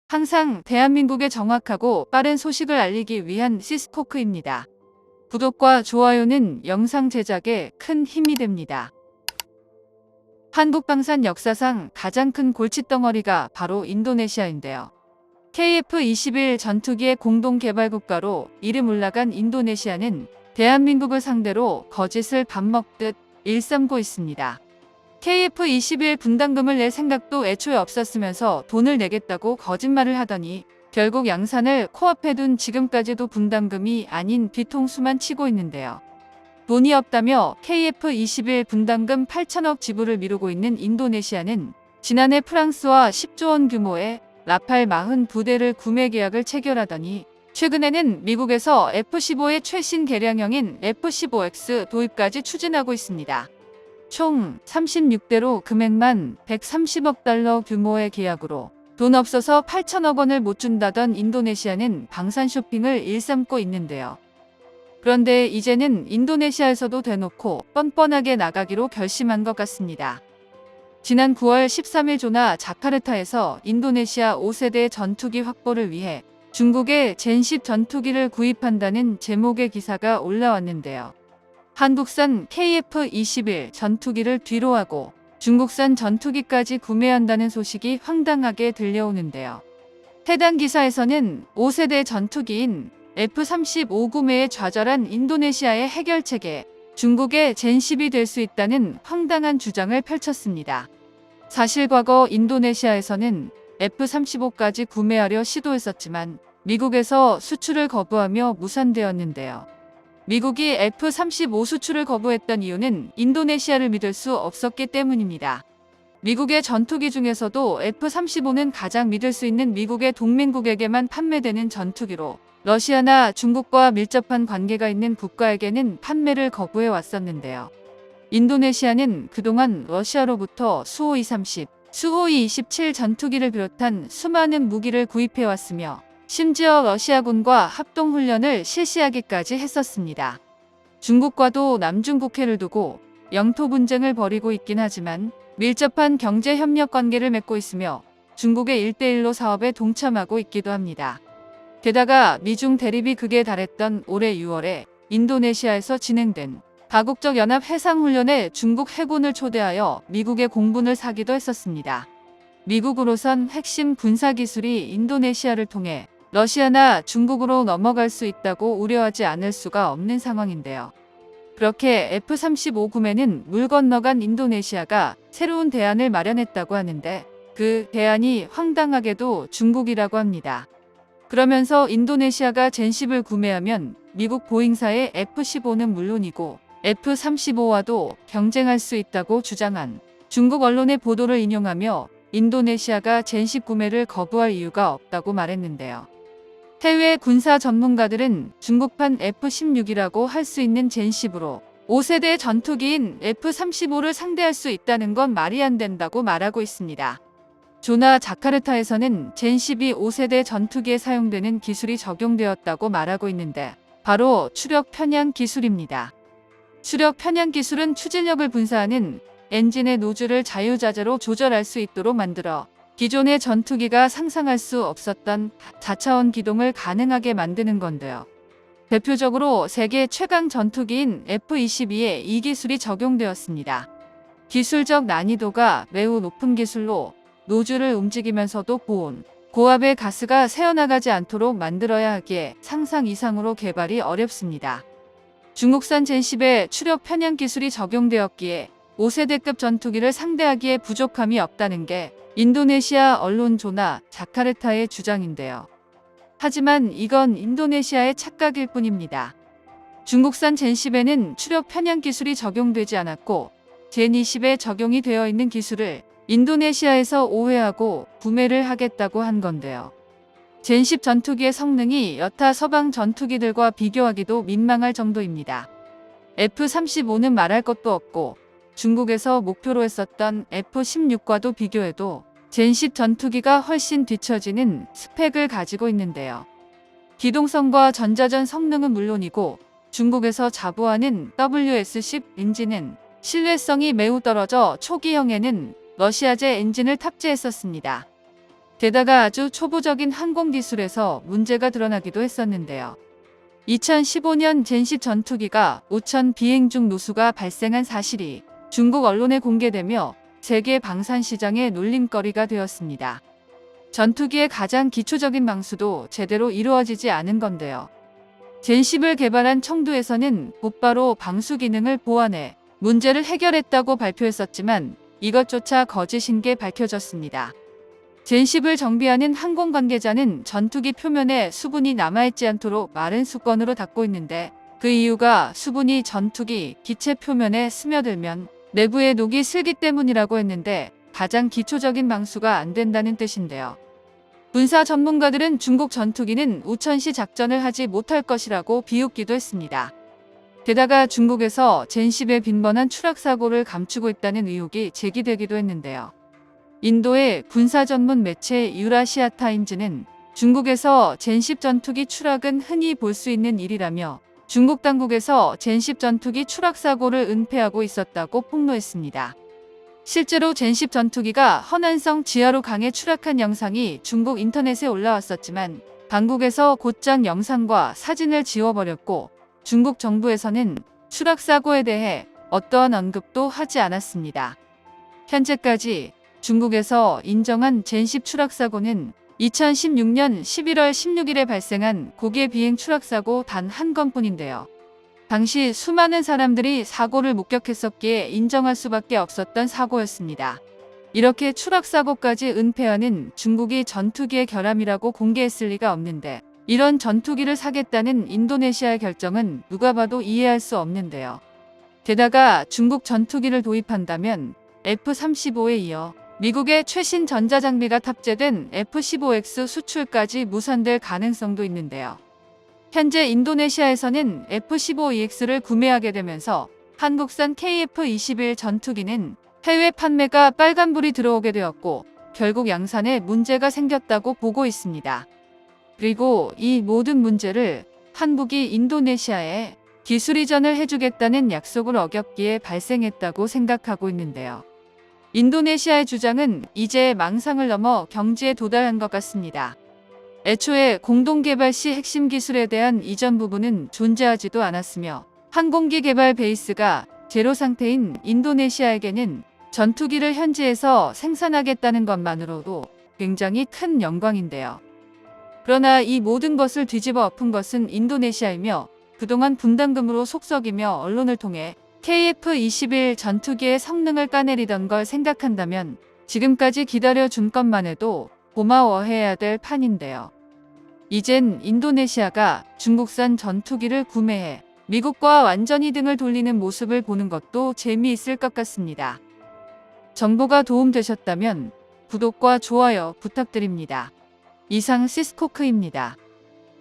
항상 대한민국에 정확하고 빠른 소식을 알리기 위한 시스코크입니다. 구독과 좋아요는 영상 제작에 큰 힘이 됩니다. 한국 방산 역사상 가장 큰 골칫덩어리가 바로 인도네시아인데요. KF-21 전투기의 공동 개발 국가로 이름 올라간 인도네시아는 대한민국을 상대로 거짓을 밥 먹듯 일삼고 있습니다. KF-21 분담금을 낼 생각도 애초에 없었으면서 돈을 내겠다고 거짓말을 하더니 결국 양산을 코앞에 둔 지금까지도 분담금이 아닌 뒤통수만 치고 있는데요. 돈이 없다며 KF-21 분담금 8천억 지불을 미루고 있는 인도네시아는 지난해 프랑스와 10조 원 규모의 라팔 42대를 구매 계약을 체결하더니 최근에는 미국에서 F-15의 최신 개량형인 F-15X 도입까지 추진하고 있습니다. 총 36대로 금액만 130억 달러 규모의 계약으로 돈 없어서 8천억 원을 못 준다던 인도네시아는 방산 쇼핑을 일삼고 있는데요. 그런데 이제는 인도네시아에서도 대놓고 뻔뻔하게 나가기로 결심한 것 같습니다. 지난 9월 13일 조나 자카르타에서 인도네시아 5세대 전투기 확보를 위해 중국의 젠10 전투기를 구입한다는 제목의 기사가 올라왔는데요. 한국산 KF-21 전투기를 뒤로하고 중국산 전투기까지 구매한다는 소식이 황당하게 들려오는데요. 해당 기사에서는 5세대 전투기인 F-35 구매에 좌절한 인도네시아의 해결책에 중국의 젠10이 될 수 있다는 황당한 주장을 펼쳤습니다. 사실 과거 인도네시아에서는 F-35까지 구매하려 시도했었지만 미국에서 수출을 거부하며 무산되었는데요. 미국이 F-35 수출을 거부했던 이유는 인도네시아를 믿을 수 없었기 때문입니다. 미국의 전투기 중에서도 F-35는 가장 믿을 수 있는 미국의 동맹국에게만 판매되는 전투기로 러시아나 중국과 밀접한 관계가 있는 국가에게는 판매를 거부해 왔었는데요. 인도네시아는 그동안 러시아로부터 수호이-30, 수호이-27 전투기를 비롯한 수많은 무기를 구입해 왔으며 심지어 러시아군과 합동훈련을 실시하기까지 했었습니다. 중국과도 남중국해를 두고 영토 분쟁을 벌이고 있긴 하지만 밀접한 경제협력 관계를 맺고 있으며 중국의 1대1로 사업에 동참하고 있기도 합니다. 게다가 미중 대립이 극에 달했던 올해 6월에 인도네시아에서 진행된 다국적 연합 해상훈련에 중국 해군을 초대하여 미국의 공분을 사기도 했었습니다. 미국으로선 핵심 군사기술이 인도네시아를 통해 러시아나 중국으로 넘어갈 수 있다고 우려하지 않을 수가 없는 상황인데요. 그렇게 F-35 구매는 물 건너간 인도네시아가 새로운 대안을 마련했다고 하는데 그 대안이 황당하게도 중국이라고 합니다. 그러면서 인도네시아가 젠10을 구매하면 미국 보잉사의 F-15는 물론이고 F-35와도 경쟁할 수 있다고 주장한 중국 언론의 보도를 인용하며 인도네시아가 젠10 구매를 거부할 이유가 없다고 말했는데요. 해외 군사 전문가들은 중국판 F-16이라고 할 수 있는 젠10으로 5세대 전투기인 F-35를 상대할 수 있다는 건 말이 안 된다고 말하고 있습니다. 조나 자카르타에서는 젠10이 5세대 전투기에 사용되는 기술이 적용되었다고 말하고 있는데 바로 추력 편향 기술입니다. 추력 편향 기술은 추진력을 분사하는 엔진의 노즐을 자유자재로 조절할 수 있도록 만들어 기존의 전투기가 상상할 수 없었던 4차원 기동을 가능하게 만드는 건데요. 대표적으로 세계 최강 전투기인 F-22에 이 기술이 적용되었습니다. 기술적 난이도가 매우 높은 기술로 노즐을 움직이면서도 고압의 가스가 새어나가지 않도록 만들어야 하기에 상상 이상으로 개발이 어렵습니다. 중국산 젠10에 추력 편향 기술이 적용되었기에 5세대급 전투기를 상대하기에 부족함이 없다는 게 인도네시아 언론 조나 자카르타의 주장인데요. 하지만 이건 인도네시아의 착각일 뿐입니다. 중국산 젠10에는 추력 편향 기술이 적용되지 않았고 젠20에 적용이 되어 있는 기술을 인도네시아에서 오해하고 구매를 하겠다고 한 건데요. 젠10 전투기의 성능이 여타 서방 전투기들과 비교하기도 민망할 정도입니다. F-35는 말할 것도 없고 중국에서 목표로 했었던 F-16과도 비교해도 젠10 전투기가 훨씬 뒤처지는 스펙을 가지고 있는데요. 기동성과 전자전 성능은 물론이고 중국에서 자부하는 WS-10 엔진은 신뢰성이 매우 떨어져 초기형에는 러시아제 엔진을 탑재했었습니다. 게다가 아주 초보적인 항공기술에서 문제가 드러나기도 했었는데요. 2015년 젠10 전투기가 오천 비행 중 누수가 발생한 사실이 중국 언론에 공개되며 세계 방산 시장의 놀림거리가 되었습니다. 전투기의 가장 기초적인 방수도 제대로 이루어지지 않은 건데요. 젠10을 개발한 청두에서는 곧바로 방수 기능을 보완해 문제를 해결했다고 발표했었지만 이것조차 거짓인 게 밝혀졌습니다. 젠10을 정비하는 항공 관계자는 전투기 표면에 수분이 남아있지 않도록 마른 수건으로 닦고 있는데 그 이유가 수분이 전투기 기체 표면에 스며들면 내부의 녹이 슬기 때문이라고 했는데 가장 기초적인 방수가 안 된다는 뜻인데요. 군사 전문가들은 중국 전투기는 우천시 작전을 하지 못할 것이라고 비웃기도 했습니다. 게다가 중국에서 젠10의 빈번한 추락 사고를 감추고 있다는 의혹이 제기되기도 했는데요. 인도의 군사 전문 매체 유라시아 타임즈는 중국에서 젠10 전투기 추락은 흔히 볼 수 있는 일이라며 중국 당국에서 젠10 전투기 추락 사고를 은폐하고 있었다고 폭로했습니다. 실제로 젠10 전투기가 허난성 지하로 강에 추락한 영상이 중국 인터넷에 올라왔었지만 당국에서 곧장 영상과 사진을 지워버렸고 중국 정부에서는 추락 사고에 대해 어떠한 언급도 하지 않았습니다. 현재까지 중국에서 인정한 젠10 추락 사고는 2016년 11월 16일에 발생한 고개 비행 추락 사고 단 한 건뿐인데요. 당시 수많은 사람들이 사고를 목격했었기에 인정할 수밖에 없었던 사고였습니다. 이렇게 추락 사고까지 은폐하는 중국이 전투기의 결함이라고 공개했을 리가 없는데 이런 전투기를 사겠다는 인도네시아의 결정은 누가 봐도 이해할 수 없는데요. 게다가 중국 전투기를 도입한다면 F-35에 이어 미국의 최신 전자장비가 탑재된 F-15X 수출까지 무산될 가능성도 있는데요. 현재 인도네시아에서는 F-15EX를 구매하게 되면서 한국산 KF-21 전투기는 해외 판매가 빨간불이 들어오게 되었고 결국 양산에 문제가 생겼다고 보고 있습니다. 그리고 이 모든 문제를 한국이 인도네시아에 기술 이전을 해주겠다는 약속을 어겼기에 발생했다고 생각하고 있는데요. 인도네시아의 주장은 이제 망상을 넘어 경지에 도달한 것 같습니다. 애초에 공동개발 시 핵심 기술에 대한 이전 부분은 존재하지도 않았으며 항공기 개발 베이스가 제로 상태인 인도네시아에게는 전투기를 현지에서 생산하겠다는 것만으로도 굉장히 큰 영광인데요. 그러나 이 모든 것을 뒤집어 엎은 것은 인도네시아이며 그동안 분담금으로 속썩이며 언론을 통해 KF-21 전투기의 성능을 까내리던 걸 생각한다면 지금까지 기다려준 것만 해도 고마워해야 될 판인데요. 이젠 인도네시아가 중국산 전투기를 구매해 미국과 완전히 등을 돌리는 모습을 보는 것도 재미있을 것 같습니다. 정보가 도움되셨다면 구독과 좋아요 부탁드립니다. 이상 시스코크입니다.